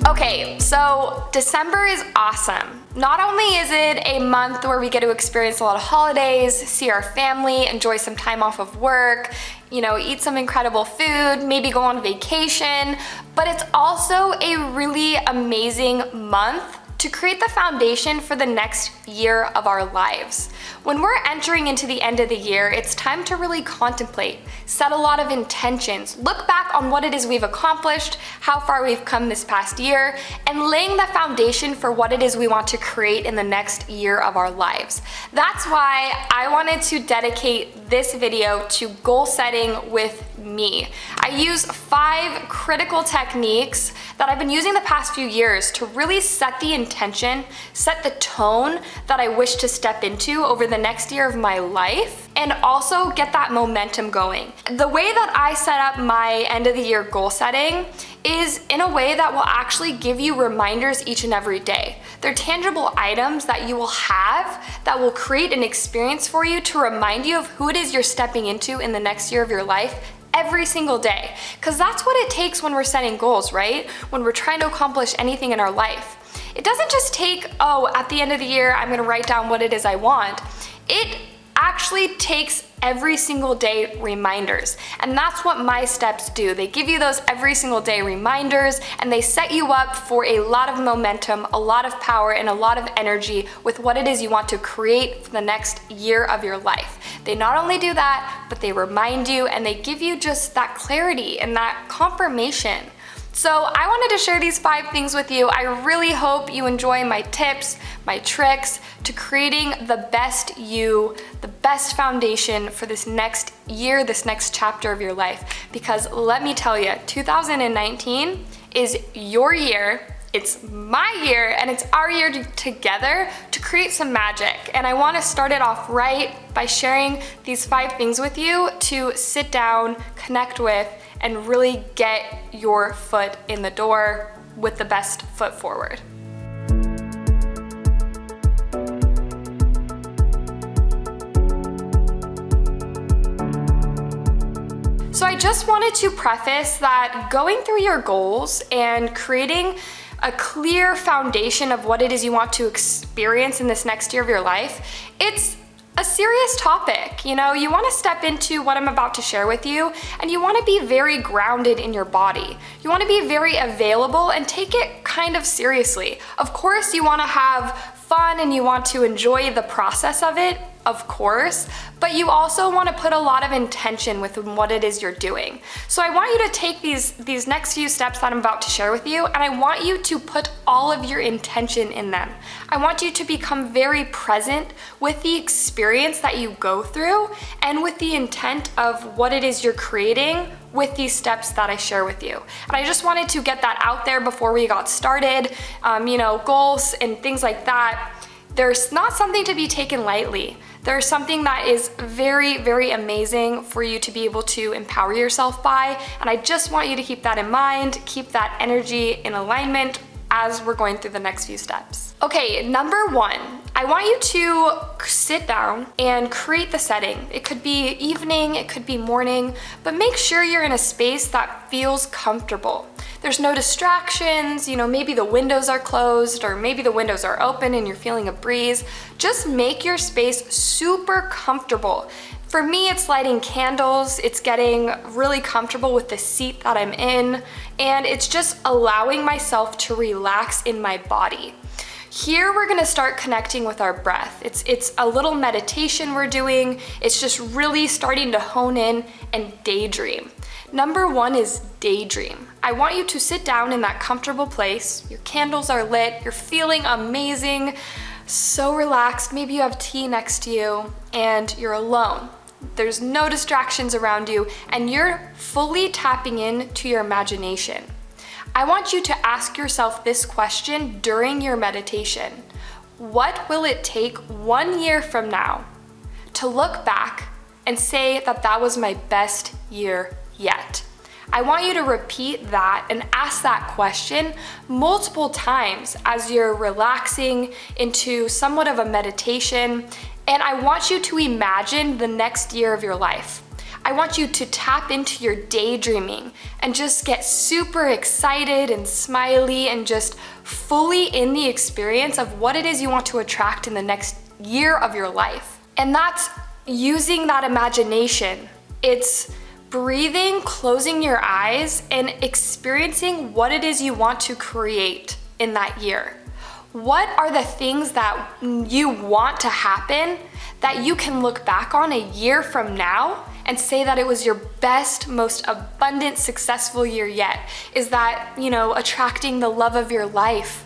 Okay, so December is awesome. Not only is it a month where we get to experience a lot of holidays, see our family, enjoy some time off of work, eat some incredible food, maybe go on vacation, but it's also a really amazing month to create the foundation for the next year of our lives. When we're entering into the end of the year, it's time to really contemplate, set a lot of intentions, look back on what it is we've accomplished, how far we've come this past year, and laying the foundation for what it is we want to create in the next year of our lives. That's why I wanted to dedicate this video to goal setting with me. I use 5 critical techniques that I've been using the past few years to really set the intention, set the tone that I wish to step into over the next year of my life, and also get that momentum going. The way that I set up my end of the year goal setting is in a way that will actually give you reminders each and every day. They're tangible items that you will have that will create an experience for you to remind you of who it is you're stepping into in the next year of your life every single day. Because that's what it takes when we're setting goals, right? When we're trying to accomplish anything in our life. It doesn't just take, at the end of the year, I'm gonna write down what it is I want. It actually takes every single day reminders. And that's what my steps do. They give you those every single day reminders, and they set you up for a lot of momentum, a lot of power, and a lot of energy with what it is you want to create for the next year of your life. They not only do that, but they remind you and they give you just that clarity and that confirmation. So I wanted to share these 5 things with you. I really hope you enjoy my tips, my tricks to creating the best you, the best foundation for this next year, this next chapter of your life. Because let me tell you, 2019 is your year, it's my year, and it's our year together to create some magic. And I want to start it off right by sharing these 5 things with you to sit down, connect with, and really get your foot in the door with the best foot forward. So I just wanted to preface that going through your goals and creating a clear foundation of what it is you want to experience in this next year of your life, it's a serious topic. You want to step into what I'm about to share with you, and you want to be very grounded in your body. You want to be very available and take it kind of seriously. Of course, you want to have fun and you want to enjoy the process of it, of course, but you also want to put a lot of intention with what it is you're doing. So I want you to take these next few steps that I'm about to share with you, and I want you to put all of your intention in them. I want you to become very present with the experience that you go through and with the intent of what it is you're creating with these steps that I share with you. And I just wanted to get that out there before we got started. Goals and things like that, there's not something to be taken lightly. There's something that is very, very amazing for you to be able to empower yourself by, and I just want you to keep that in mind, keep that energy in alignment as we're going through the next few steps. Okay, number 1, I want you to sit down and create the setting. It could be evening, it could be morning, but make sure you're in a space that feels comfortable. There's no distractions, maybe the windows are closed or maybe the windows are open and you're feeling a breeze. Just make your space super comfortable. For me, it's lighting candles, it's getting really comfortable with the seat that I'm in, and it's just allowing myself to relax in my body. Here we're gonna start connecting with our breath. It's a little meditation we're doing. It's just really starting to hone in and daydream. Number 1 is daydream. I want you to sit down in that comfortable place. Your candles are lit, you're feeling amazing, so relaxed. Maybe you have tea next to you and you're alone. There's no distractions around you and you're fully tapping into your imagination. I want you to ask yourself this question during your meditation. What will it take 1 year from now to look back and say that that was my best year yet? I want you to repeat that and ask that question multiple times as you're relaxing into somewhat of a meditation, and I want you to imagine the next year of your life. I want you to tap into your daydreaming and just get super excited and smiley and just fully in the experience of what it is you want to attract in the next year of your life. And that's using that imagination. It's breathing, closing your eyes, and experiencing what it is you want to create in that year. What are the things that you want to happen that you can look back on a year from now and say that it was your best, most abundant, successful year yet? Is that, attracting the love of your life?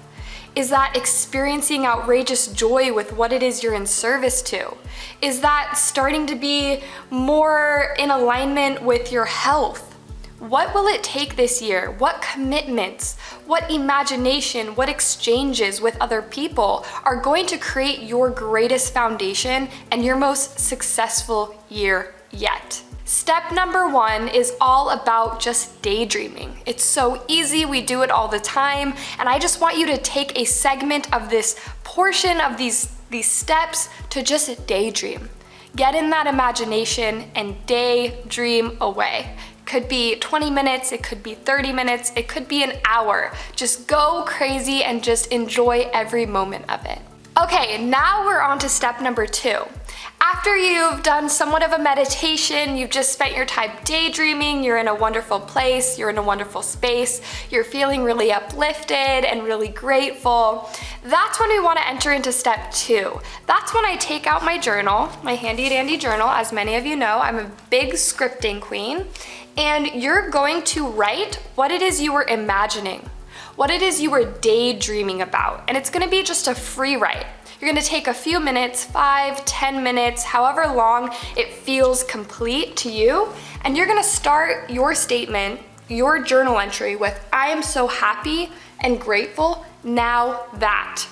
Is that experiencing outrageous joy with what it is you're in service to? Is that starting to be more in alignment with your health? What will it take this year? What commitments, what imagination, what exchanges with other people are going to create your greatest foundation and your most successful year yet? Step number 1 is all about just daydreaming. It's so easy, we do it all the time, and I just want you to take a segment of this portion of these steps to just daydream. Get in that imagination and daydream away. Could be 20 minutes, it could be 30 minutes, it could be an hour. Just go crazy and just enjoy every moment of it. Okay, now we're on to step number 2. After you've done somewhat of a meditation, you've just spent your time daydreaming, you're in a wonderful place, you're in a wonderful space, you're feeling really uplifted and really grateful, that's when we want to enter into step 2. That's when I take out my journal, my handy dandy journal. As many of you know, I'm a big scripting queen, and you're going to write what it is you were imagining, what it is you were daydreaming about, and it's going to be just a free write. You're gonna take a few minutes, 5, 10 minutes, however long it feels complete to you, and you're gonna start your statement, your journal entry with, I am so happy and grateful now that.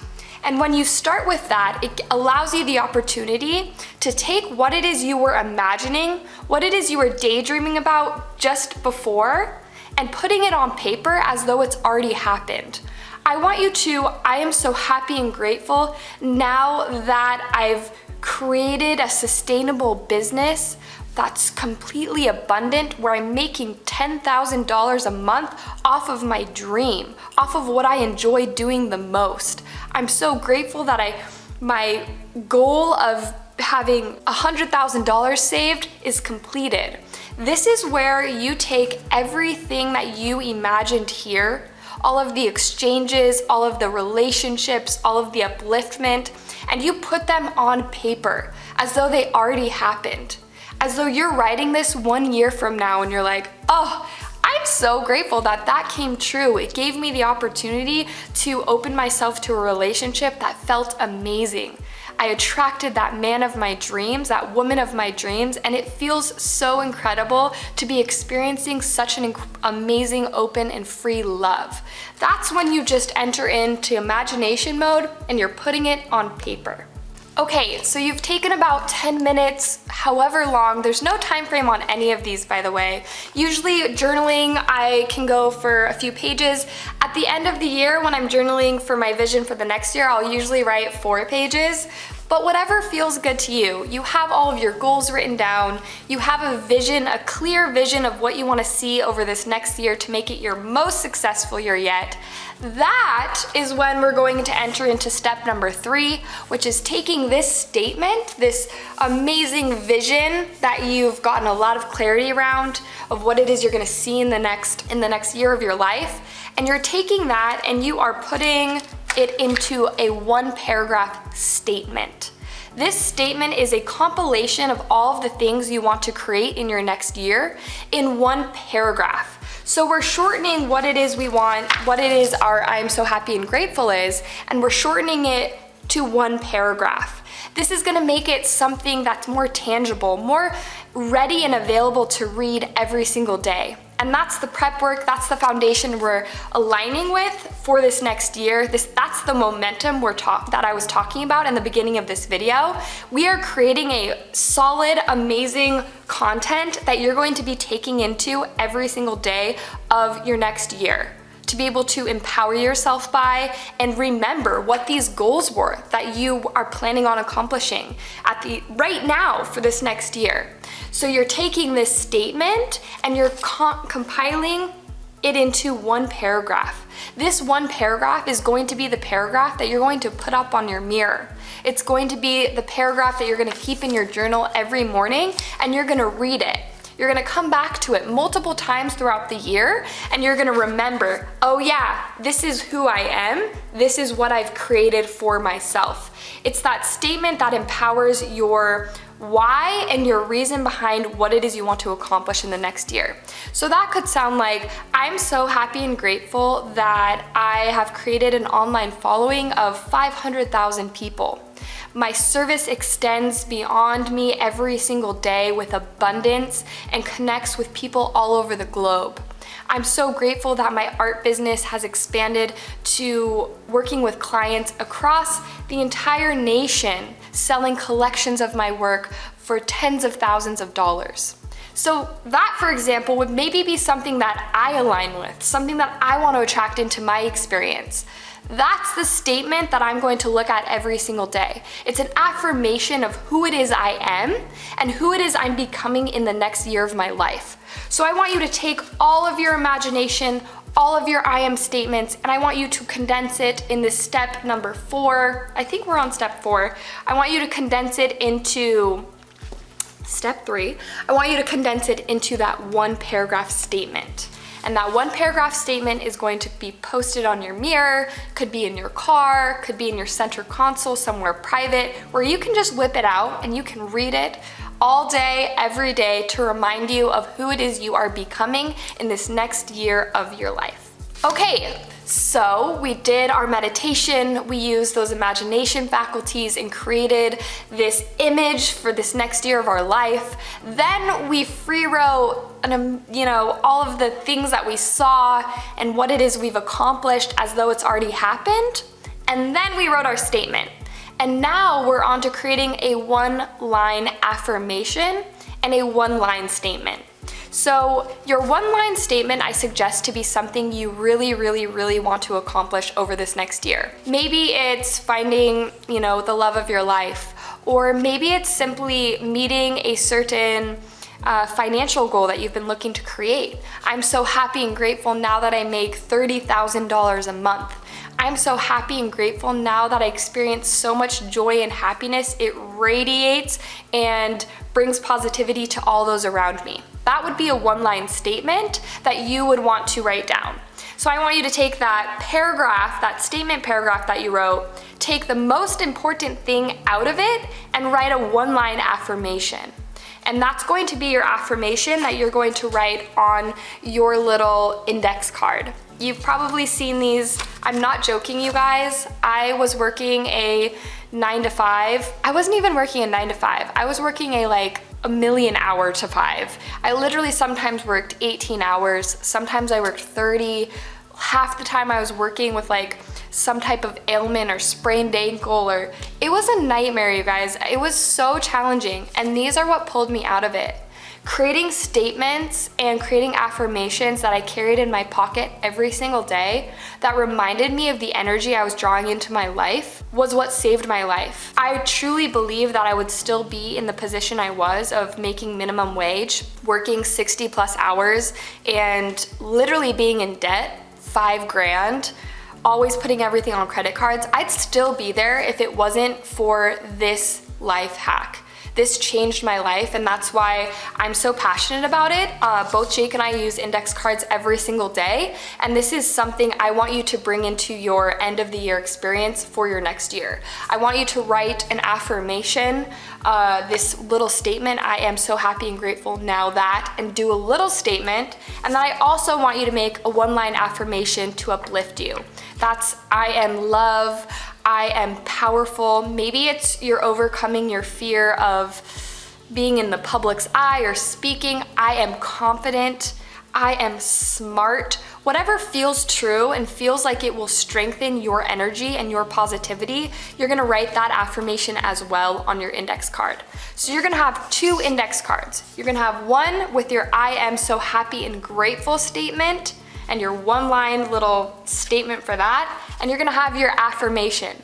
And when you start with that, it allows you the opportunity to take what it is you were imagining, what it is you were daydreaming about just before, and putting it on paper as though it's already happened. I want you to, I am so happy and grateful now that I've created a sustainable business that's completely abundant, where I'm making $10,000 a month off of my dream, off of what I enjoy doing the most. I'm so grateful that my goal of having $100,000 saved is completed. This is where you take everything that you imagined here, all of the exchanges, all of the relationships, all of the upliftment, and you put them on paper as though they already happened. As though you're writing this 1 year from now and you're like, oh, I'm so grateful that that came true. It gave me the opportunity to open myself to a relationship that felt amazing. I attracted that man of my dreams, that woman of my dreams, and it feels so incredible to be experiencing such an amazing, open, and free love. That's when you just enter into imagination mode and you're putting it on paper. Okay, so you've taken about 10 minutes, however long. There's no time frame on any of these, by the way. Usually journaling, I can go for a few pages. At the end of the year, when I'm journaling for my vision for the next year, I'll usually write 4 pages. But whatever feels good to you, you have all of your goals written down, you have a vision, a clear vision of what you want to see over this next year to make it your most successful year yet. That is when we're going to enter into step number 3, which is taking this statement, this amazing vision that you've gotten a lot of clarity around of what it is you're going to see in the next year of your life, and you're taking that and you are putting it into a 1-paragraph statement. This statement is a compilation of all of the things you want to create in your next year in 1 paragraph. So we're shortening what it is we want, what it is our I'm so happy and grateful is, and we're shortening it to 1 paragraph. This is gonna make it something that's more tangible, more ready and available to read every single day. And that's the prep work, that's the foundation we're aligning with for this next year. That's the momentum that I was talking about in the beginning of this video. We are creating a solid, amazing content that you're going to be taking into every single day of your next year. to be able to empower yourself by and remember what these goals were that you are planning on accomplishing right now for this next year. So you're taking this statement and you're compiling it into one paragraph. This one paragraph is going to be the paragraph that you're going to put up on your mirror. It's going to be the paragraph that you're going to keep in your journal every morning, and you're going to read it. You're gonna come back to it multiple times throughout the year, and you're gonna remember, oh yeah, this is who I am, this is what I've created for myself. It's that statement that empowers your why and your reason behind what it is you want to accomplish in the next year. So that could sound like, I'm so happy and grateful that I have created an online following of 500,000 people. My service extends beyond me every single day with abundance and connects with people all over the globe. I'm so grateful that my art business has expanded to working with clients across the entire nation, selling collections of my work for tens of thousands of dollars. So that, for example, would maybe be something that I align with, something that I want to attract into my experience. That's the statement that I'm going to look at every single day. It's an affirmation of who it is I am and who it is I'm becoming in the next year of my life. So I want you to take all of your imagination, all of your I am statements, and I want you to condense it in this step number 4. I think we're on step 4. I want you to condense it into step 3. I want you to condense it into that one paragraph statement. And that one paragraph statement is going to be posted on your mirror, could be in your car, could be in your center console, somewhere private, where you can just whip it out and you can read it all day, every day, to remind you of who it is you are becoming in this next year of your life. Okay, so we did our meditation, we used those imagination faculties and created this image for this next year of our life. Then we free wrote all of the things that we saw and what it is we've accomplished as though it's already happened. And then we wrote our statement. And now we're on to creating a one-line affirmation and a one-line statement. So your one-line statement, I suggest to be something you really, really, really want to accomplish over this next year. Maybe it's finding, the love of your life, or maybe it's simply meeting a certain financial goal that you've been looking to create. I'm so happy and grateful now that I make $30,000 a month. I'm so happy and grateful now that I experience so much joy and happiness. It radiates and brings positivity to all those around me. That would be a one-line statement that you would want to write down. So I want you to take that paragraph, that statement paragraph that you wrote, take the most important thing out of it and write a one-line affirmation. And that's going to be your affirmation that you're going to write on your little index card. You've probably seen these. I'm not joking, you guys. I was working a 9 to 5. I wasn't even working a 9 to 5. I was working a million hour to 5. I literally sometimes worked 18 hours. Sometimes I worked 30. Half the time I was working with some type of ailment or sprained ankle, or it was a nightmare, you guys. It was so challenging, and these are what pulled me out of it. Creating statements and creating affirmations that I carried in my pocket every single day that reminded me of the energy I was drawing into my life was what saved my life. I truly believe that I would still be in the position I was of making minimum wage, working 60 plus hours, and literally being in debt, $5,000, always putting everything on credit cards. I'd still be there if it wasn't for this life hack. This changed my life, and that's why I'm so passionate about it. Both Jake and I use index cards every single day, and this is something I want you to bring into your end of the year experience for your next year. I want you to write an affirmation, this little statement, I am so happy and grateful now that, and do a little statement, and then I also want you to make a one-line affirmation to uplift you. That's, I am love, I am powerful. Maybe it's you're overcoming your fear of being in the public's eye or speaking. I am confident. I am smart. Whatever feels true and feels like it will strengthen your energy and your positivity, you're gonna write that affirmation as well on your index card. So you're gonna have 2 index cards. You're gonna have one with your I am so happy and grateful statement, and your one-line little statement for that, and you're gonna have your affirmation.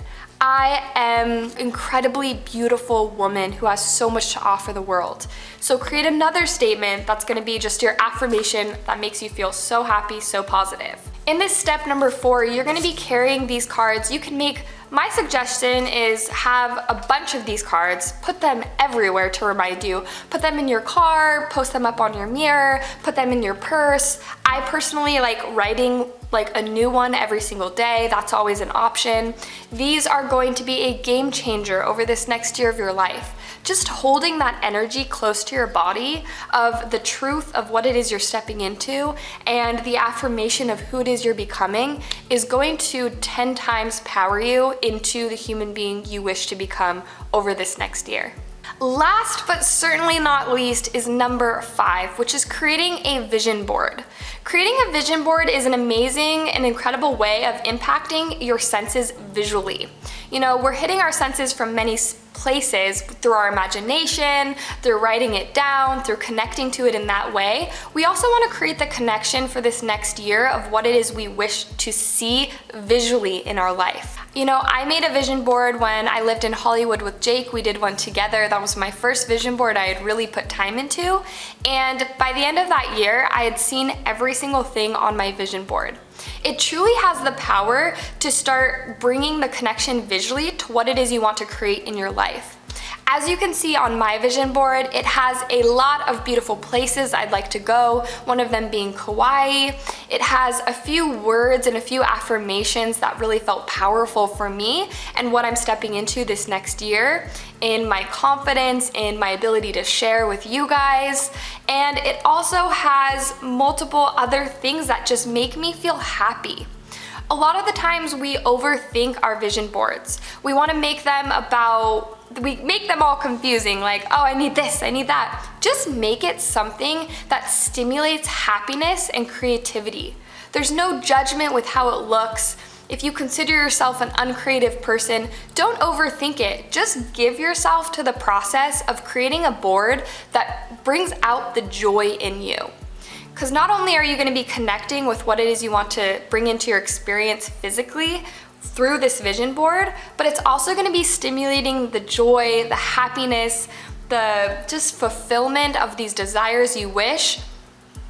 I am incredibly beautiful woman who has so much to offer the world. So create another statement that's gonna be just your affirmation that makes you feel so happy, so positive. In this step number 4, you're gonna be carrying these cards. You can make, my suggestion is have a bunch of these cards, put them everywhere to remind you. Put them in your car, post them up on your mirror, put them in your purse. I personally like writing like a new one every single day. That's always an option. These are going to be a game changer over this next year of your life. Just holding that energy close to your body of the truth of what it is you're stepping into and the affirmation of who it is you're becoming is going to 10 times power you into the human being you wish to become over this next year. Last but certainly not least is number 5, which is creating a vision board. Creating a vision board is an amazing and incredible way of impacting your senses visually. You know, we're hitting our senses from many places through our imagination, through writing it down, through connecting to it in that way. We also want to create the connection for this next year of what it is we wish to see visually in our life. You know, I made a vision board when I lived in Hollywood with Jake. We did one together. That was my first vision board I had really put time into. And by the end of that year, I had seen every single thing on my vision board. It truly has the power to start bringing the connection visually to what it is you want to create in your life. As you can see on my vision board, it has a lot of beautiful places I'd like to go, one of them being Kauai. It has a few words and a few affirmations that really felt powerful for me and what I'm stepping into this next year in my confidence, in my ability to share with you guys. And it also has multiple other things that just make me feel happy. A lot of the times we overthink our vision boards. We want to make them we make them all confusing, like, oh, I need this, I need that. Just make it something that stimulates happiness and creativity. There's no judgment with how it looks. If you consider yourself an uncreative person, don't overthink it. Just give yourself to the process of creating a board that brings out the joy in you. Because not only are you going to be connecting with what it is you want to bring into your experience physically through this vision board, but it's also going to be stimulating the joy, the happiness, the just fulfillment of these desires you wish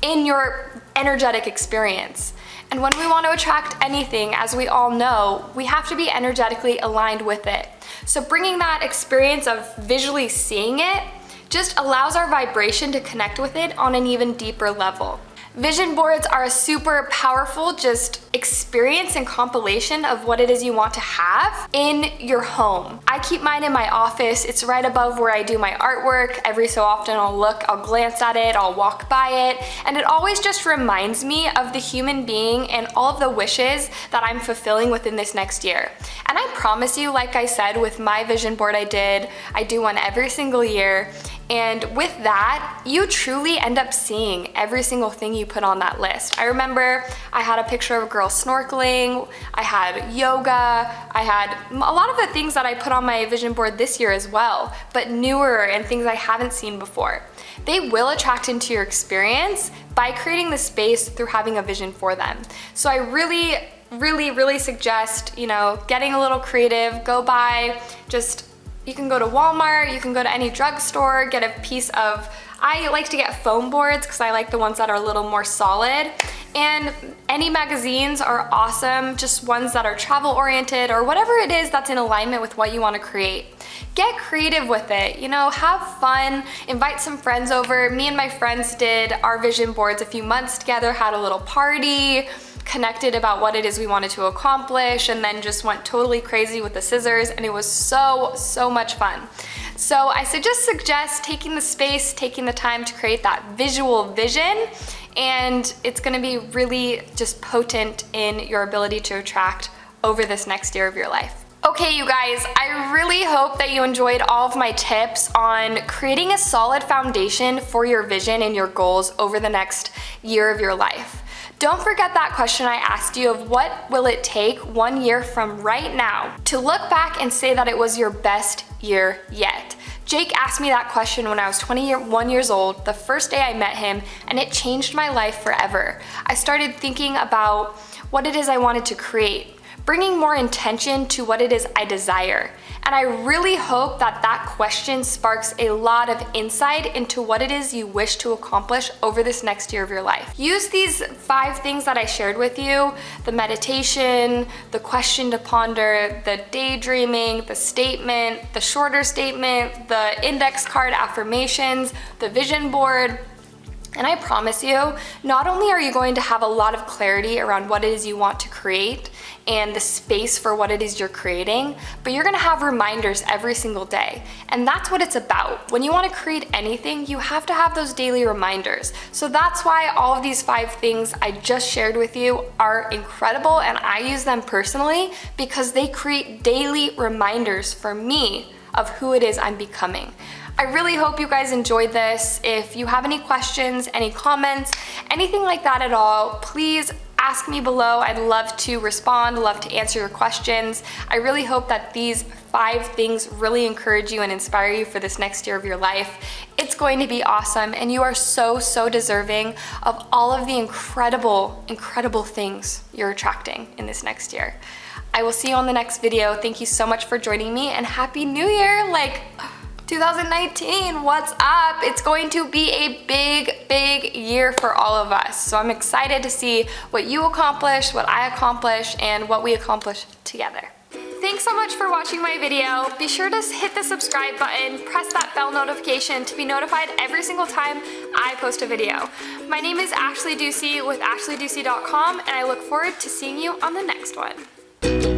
in your energetic experience. And when we want to attract anything, as we all know, we have to be energetically aligned with it. So bringing that experience of visually seeing it just allows our vibration to connect with it on an even deeper level. Vision boards are a super powerful just experience and compilation of what it is you want to have in your home. I keep mine in my office. It's right above where I do my artwork. Every so often I'll glance at it, I'll walk by it, and it always just reminds me of the human being and all of the wishes that I'm fulfilling within this next year. And I promise you, like I said, with my vision board I do one every single year. And with that, you truly end up seeing every single thing you put on that list. I remember I had a picture of a girl snorkeling, I had yoga, I had a lot of the things that I put on my vision board this year as well, but newer and things I haven't seen before. They will attract into your experience by creating the space through having a vision for them. So I really suggest, getting a little creative. Go buy you can go to Walmart, you can go to any drugstore, get a piece of, I like to get foam boards because I like the ones that are a little more solid. And any magazines are awesome, just ones that are travel oriented or whatever it is that's in alignment with what you want to create. Get creative with it, have fun, invite some friends over. Me and my friends did our vision boards a few months together, had a little party, connected about what it is we wanted to accomplish, and then just went totally crazy with the scissors, and it was so much fun. So I just suggest taking the space, taking the time to create that visual vision, and it's going to be really just potent in your ability to attract over this next year of your life. Okay, you guys, I really hope that you enjoyed all of my tips on creating a solid foundation for your vision and your goals over the next year of your life. Don't forget that question I asked you of what will it take 1 year from right now to look back and say that it was your best year yet. Jake asked me that question when I was 21 years old, the first day I met him, and it changed my life forever. I started thinking about what it is I wanted to create, bringing more intention to what it is I desire. And I really hope that that question sparks a lot of insight into what it is you wish to accomplish over this next year of your life. Use these 5 things that I shared with you, the meditation, the question to ponder, the daydreaming, the statement, the shorter statement, the index card affirmations, the vision board. And I promise you, not only are you going to have a lot of clarity around what it is you want to create and the space for what it is you're creating, but you're gonna have reminders every single day. And that's what it's about. When you wanna create anything, you have to have those daily reminders. So that's why all of these 5 things I just shared with you are incredible, and I use them personally because they create daily reminders for me of who it is I'm becoming. I really hope you guys enjoyed this. If you have any questions, any comments, anything like that at all, please ask me below. I'd love to respond, love to answer your questions. I really hope that these 5 things really encourage you and inspire you for this next year of your life. It's going to be awesome, and you are so, so deserving of all of the incredible, incredible things you're attracting in this next year. I will see you on the next video. Thank you so much for joining me, and Happy New Year! 2019, what's up? It's going to be a big, big year for all of us. So I'm excited to see what you accomplish, what I accomplish, and what we accomplish together. Thanks so much for watching my video. Be sure to hit the subscribe button, press that bell notification to be notified every single time I post a video. My name is Ashley Ducey with AshleyDucey.com, and I look forward to seeing you on the next one.